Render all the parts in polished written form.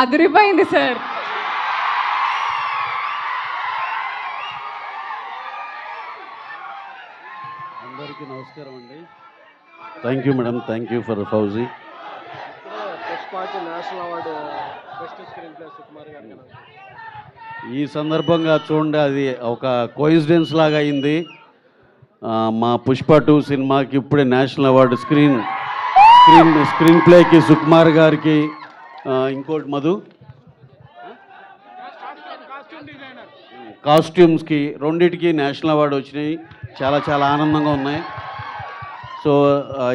అదిరిపోయింది సార్. అందరికీ నమస్కారం అండి. Thank you madam, thank you for fauji. National award best screen play Sukumar గారికి. ఈ సందర్భంగా చూడండి, అది ఒక కోయిన్సిడెన్స్ లాగా అయింది. మా పుష్ప 2 సినిమాకి ఇప్పుడే నేషనల్ అవార్డు స్క్రీన్ ప్లేకి సుకుమార్ గారికి, ఇంకోటి మధు కాస్ట్యూమ్స్కి, రెండిటికి నేషనల్ అవార్డు వచ్చినాయి. చాలా చాలా ఆనందంగా ఉన్నాయి. సో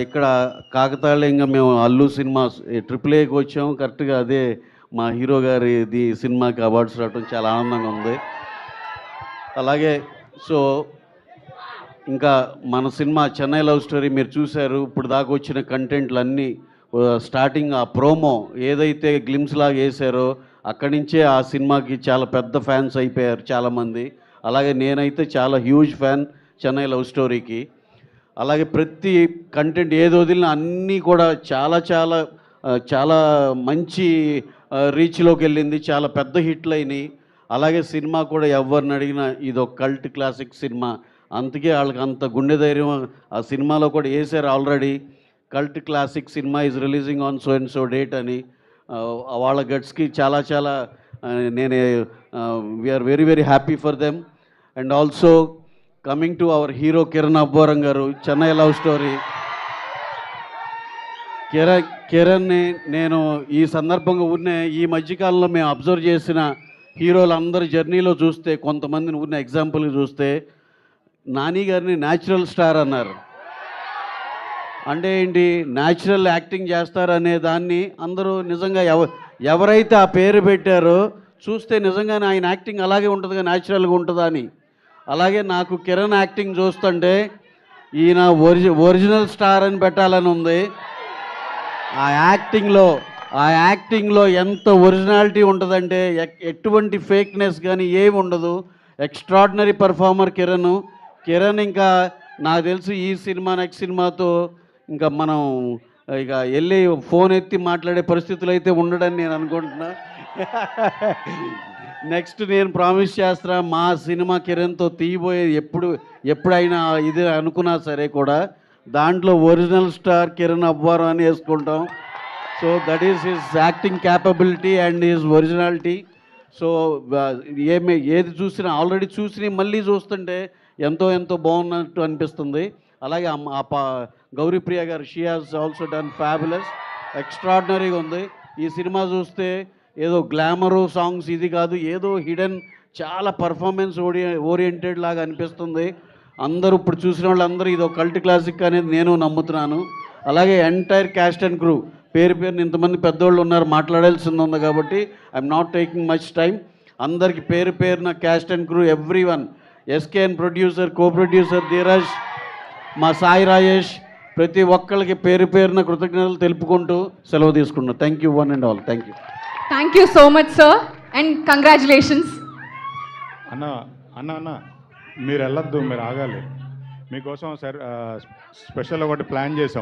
ఇక్కడ కాకతాళీయంగా మేము అల్లు సినిమా AAAకి వచ్చాము. కరెక్ట్గా అదే మా హీరో గారిది సినిమాకి అవార్డ్స్ రావడం చాలా ఆనందంగా ఉంది. అలాగే సో ఇంకా మన సినిమా చెన్నై లవ్ స్టోరీ మీరు చూశారు. ఇప్పుడు దాకా వచ్చిన కంటెంట్లు అన్నీ స్టార్టింగ్ ఆ ప్రోమో ఏదైతే గ్లిమ్స్ లాగా వేశారో అక్కడి నుంచే ఆ సినిమాకి చాలా పెద్ద ఫ్యాన్స్ అయిపోయారు చాలామంది. అలాగే నేనైతే చాలా హ్యూజ్ ఫ్యాన్ చెన్నై లవ్ స్టోరీకి. అలాగే ప్రతి కంటెంట్ ఏది వదిలినా అన్నీ కూడా చాలా చాలా చాలా మంచి రీచ్లోకి వెళ్ళింది. చాలా పెద్ద హిట్లు అయినాయి. అలాగే సినిమా కూడా ఎవరిని అడిగినా ఇది ఒక కల్ట్ క్లాసిక్ సినిమా. అందుకే వాళ్ళకి అంత గుండె ధైర్యం ఆ సినిమాలో కూడా వేశారు ఆల్రెడీ. కల్ట్ క్లాసిక్ సినిమా is releasing on so and so date అని. వాళ్ళ గట్స్కి చాలా చాలా నేను we are very very happy for them. And also coming to our hero Kiran Abbavaram garu, Chennai love story. కిరణ్ని నేను ఈ సందర్భంగా ఊరినే ఈ మధ్యకాలంలో మేము అబ్జర్వ్ చేసిన హీరోలందరి జర్నీలో చూస్తే, కొంతమందిని ఊరిన ఎగ్జాంపుల్గా చూస్తే, నాని గారిని న్యాచురల్ స్టార్ అన్నారు. అంటే ఏంటి, న్యాచురల్ యాక్టింగ్ చేస్తారనే దాన్ని అందరూ నిజంగా ఎవరైతే ఆ పేరు పెట్టారో చూస్తే నిజంగానే ఆయన యాక్టింగ్ అలాగే ఉంటుందిగా, న్యాచురల్గా ఉంటుందా అని. అలాగే నాకు కిరణ్ యాక్టింగ్ చూస్తుంటే ఈయన ఒరిజినల్ స్టార్ అని పెట్టాలని ఉంది. ఆ యాక్టింగ్లో ఎంత ఒరిజినాలిటీ ఉంటుందంటే ఎటువంటి ఫేక్నెస్ కానీ ఏమి ఉండదు. Extraordinary performer Kiran. ఇంకా నాకు తెలుసు ఈ సినిమా నెక్స్ట్ సినిమాతో ఇంకా మనం ఇక వెళ్ళి ఫోన్ ఎత్తి మాట్లాడే పరిస్థితులు అయితే ఉండడని నేను అనుకుంటున్నా. నెక్స్ట్ నేను ప్రామిస్ చేస్తున్నా, మా సినిమా కిరణ్తో తీయబోయేది ఎప్పుడైనా ఇది అనుకున్నా సరే కూడా దాంట్లో ఒరిజినల్ స్టార్ కిరణ్ అబ్బోరం అని వేసుకుంటాం. So that is his acting capability and his originality. So ఏది చూసినా ఆల్రెడీ చూసి మళ్ళీ చూస్తుంటే ఎంతో ఎంతో బాగున్నట్టు అనిపిస్తుంది. అలాగే గౌరీప్రియ గారు, she has also done fabulous, ఎక్స్ట్రాడినరీగా ఉంది. ఈ సినిమా చూస్తే ఏదో గ్లామరు సాంగ్స్ ఇది కాదు, ఏదో హిడెన్ చాలా పర్ఫార్మెన్స్ ఓరియంటెడ్ లాగా అనిపిస్తుంది. అందరూ ఇప్పుడు చూసిన వాళ్ళందరూ ఇది ఒక కల్ట్ క్లాసిక్ అనేది నేను నమ్ముతున్నాను. అలాగే ఎంటైర్ క్యాస్ట్ అండ్ క్రూ పేరుని ఇంతమంది పెద్దోళ్ళు ఉన్నారు, మాట్లాడాల్సింది ఉంది కాబట్టి I'm not taking much time. అందరికి పేరున caste and crew everyone, SKN producer, co producer Dheeraj, మా సాయి రాజేష్, ప్రతి ఒక్కరికి పేరున కృతజ్ఞతలు తెలుపుకుంటూ సెలవు తీసుకుంటున్నాను. Thank you one and all. Thank you. Thank you so much sir and congratulations. అన్న మీరు వెళ్ళొద్దు, మీరు ఆగాలి. మీకోసం స్పెషల్ ఒకటి ప్లాన్ చేసాం.